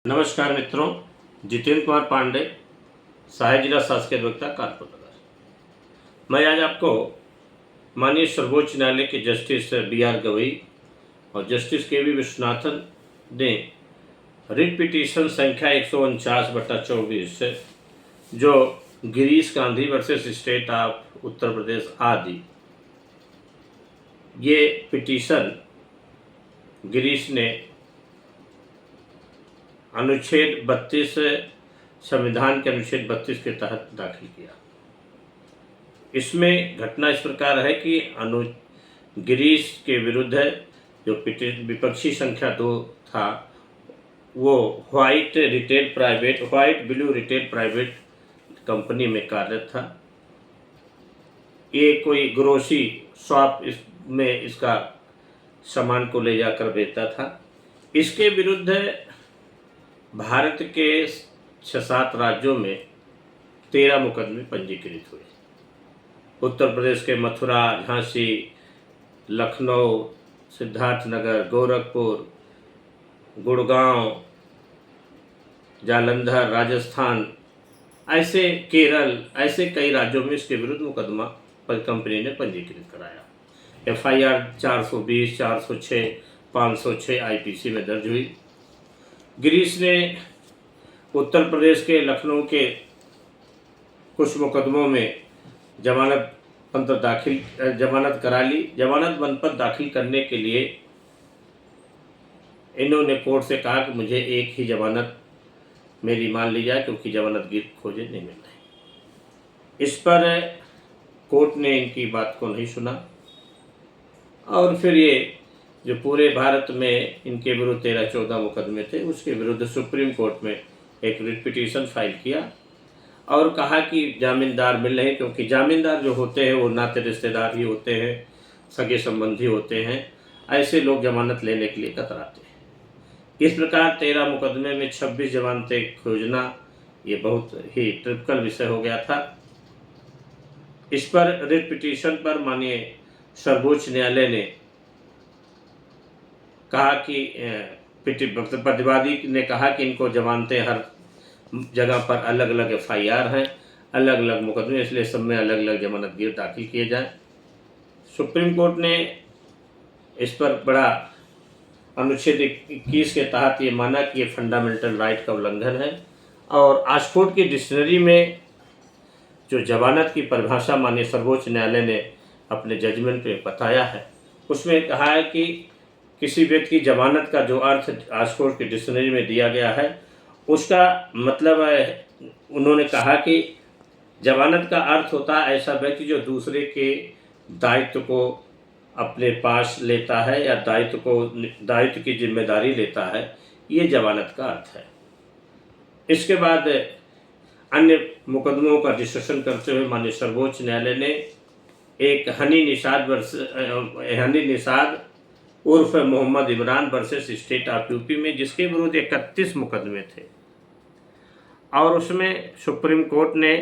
नमस्कार मित्रों, जितेंद्र कुमार पांडे, सहायक जिला शासकीय अधिवक्ता कानपुर नगर। मैं आज आपको माननीय सर्वोच्च न्यायालय के जस्टिस BR गवई और जस्टिस KV विश्वनाथन ने रिट पिटीशन संख्या 149/24 जो Girish Gandhi versus state of Uttar Pradesh आदि, ये पिटीशन गिरीश ने अनुच्छेद 32 संविधान के अनुच्छेद 32 के तहत दाखिल किया। इसमें घटना इस प्रकार है कि गिरीश के विरुद्ध जो विपक्षी संख्या 2 था वो white blue retail private company में कार्यरत था। ये कोई ग्रोसरी शॉप में इसका सामान को ले जाकर बेचता था। इसके विरुद्ध भारत के 6-7 राज्यों में 13 मुकदमे पंजीकृत हुए। उत्तर प्रदेश के मथुरा, झांसी, लखनऊ, सिद्धार्थनगर, गोरखपुर, गुड़गांव, जालंधर, राजस्थान, ऐसे केरल, ऐसे कई राज्यों में इसके विरुद्ध मुकदमा कंपनी ने पंजीकृत कराया। FIR 420, 406, 506 IPC में दर्ज हुई। गिरीश ने उत्तर प्रदेश के लखनऊ के कुछ मुकदमों में जमानत करा ली। जमानत मनपत्र दाखिल करने के लिए इन्होंने कोर्ट से कहा कि मुझे एक ही जमानत मेरी मान ली जाए क्योंकि जमानत गिर खोजे नहीं मिल रही। इस पर कोर्ट ने इनकी बात को नहीं सुना और फिर ये जो पूरे भारत में इनके विरुद्ध 13-14 मुकदमे थे उसके विरुद्ध सुप्रीम कोर्ट में एक रिट पिटीशन फाइल किया और कहा कि जामीनदार मिल रहे, क्योंकि जामीनदार जो होते हैं वो नाते रिश्तेदार ही होते हैं, सगे संबंधी होते हैं। ऐसे लोग जमानत लेने के लिए कतराते हैं। इस प्रकार 13 मुकदमे में 26 जमानतें खोजना ये बहुत ही टिपिकल विषय हो गया था। इस पर रिट पिटीशन पर माननीय सर्वोच्च न्यायालय ने कहा कि प्रतिवादी ने कहा कि इनको जमानतें हर जगह पर अलग अलग FIR हैं, अलग अलग मुकदमे, इसलिए सब में अलग अलग जमानत गिर दाखिल किए जाएं। सुप्रीम कोर्ट ने इस पर बड़ा अनुच्छेद 21 के तहत ये माना कि ये फंडामेंटल राइट का उल्लंघन है और ऑक्सफोर्ड की डिक्शनरी में जो जमानत की परिभाषा माननीय सर्वोच्च न्यायालय ने अपने जजमेंट में बताया है उसमें कहा है कि किसी व्यक्ति की जमानत का जो अर्थ ऑक्सफोर्ड की डिक्शनरी में दिया गया है उसका मतलब है, उन्होंने कहा कि जमानत का अर्थ होता है ऐसा व्यक्ति जो दूसरे के दायित्व को अपने पास लेता है या दायित्व की जिम्मेदारी लेता है, ये जमानत का अर्थ है। इसके बाद अन्य मुकदमों का डिस्कशन करते हुए माननीय सर्वोच्च न्यायालय ने एक हनी निषाद उर्फ Mohammad Imran versus state of UP में, जिसके विरुद्ध 31 मुकदमे थे और उसमें सुप्रीम कोर्ट ने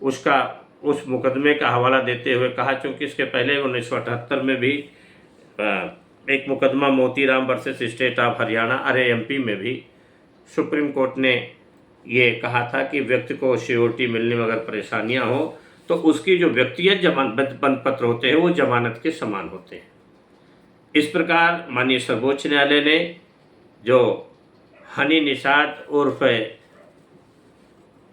उस मुकदमे का हवाला देते हुए कहा, चूँकि इसके पहले 1978 में भी एक मुकदमा Motiram versus state of Haryana MP में भी सुप्रीम कोर्ट ने ये कहा था कि व्यक्ति को सिक्योरिटी मिलने में अगर परेशानियां हो तो उसकी जो व्यक्तिगत जमानत पत्र होते हैं वो जमानत के समान होते हैं। इस प्रकार माननीय सर्वोच्च न्यायालय ने जो हनी निषाद उर्फ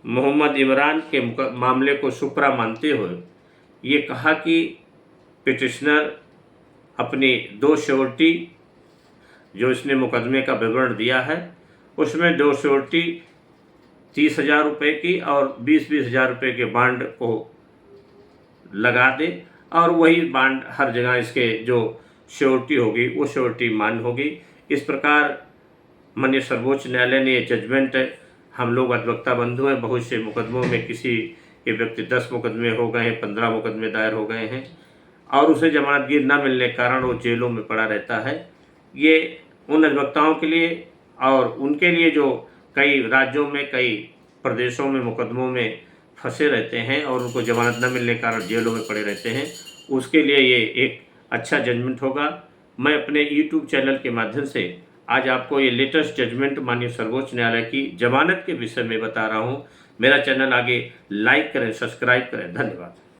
मोहम्मद इमरान के मामले को सुपरा मानते हुए ये कहा कि पिटिशनर अपनी 2 श्योरिटी जो इसने मुकदमे का विवरण दिया है उसमें 2 श्योरिटी 30,000 रुपये की और 20-20 हज़ार रुपये के बांड को लगा दे और वही बांड हर जगह इसके जो श्योरिटी होगी वो श्योरिटी मान्य होगी। इस प्रकार माननीय सर्वोच्च न्यायालय ने ये जजमेंट, हम लोग अधिवक्ता बंधु हैं, बहुत से मुकदमों में किसी के व्यक्ति 10 मुकदमे हो गए हैं, 15 मुकदमे दायर हो गए हैं और उसे जमानत गिर न मिलने के कारण वो जेलों में पड़ा रहता है। ये उन अधिवक्ताओं के लिए और उनके लिए जो कई राज्यों में, कई प्रदेशों में मुकदमों में फंसे रहते हैं और उनको जमानत न मिलने के कारण जेलों में पड़े रहते हैं, उसके लिए ये एक अच्छा जजमेंट होगा। मैं अपने YouTube चैनल के माध्यम से आज आपको ये लेटेस्ट जजमेंट माननीय सर्वोच्च न्यायालय की जमानत के विषय में बता रहा हूँ। मेरा चैनल आगे लाइक करें, सब्सक्राइब करें। धन्यवाद।